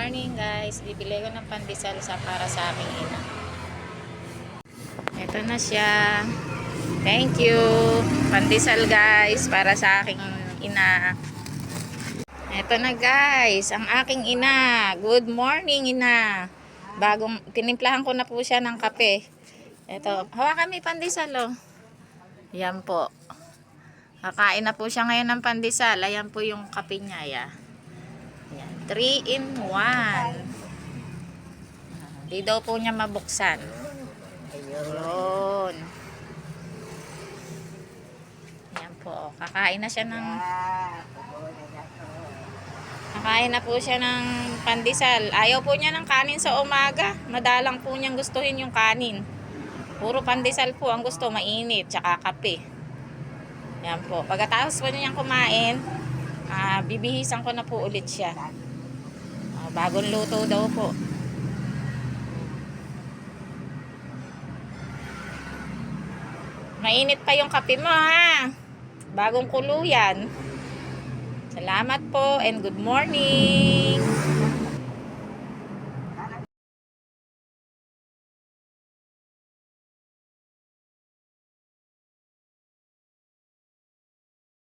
morning guys, bibili ko ng pandesal para sa aming ina. Ito na siya. Thank you. Pandesal guys para sa aking ina. Ito na guys, ang aking ina. Good morning ina. Tinimplahan ko na po siya ng kape. Ito, hawakan may pandesal oh. Yan po. Kakain na po siya ngayon ng pandesal. Ayan po yung kape niya ya. Yan, 3 in 1. Di daw po niya mabuksan. Ayun. Yan po. Kakain na siya ng po siya ng pandesal. Ayaw po niya ng kanin sa umaga. Madalang po niyang gustuhin yung kanin. Puro pandesal po ang gusto, mainit, tsaka kape. Yan po. Pagkatapos po niyang kumain, bibihisan ko na po ulit siya. Bagong luto daw po. Mainit pa yung kape mo ha. Bagong kulo yan. Salamat po and good morning.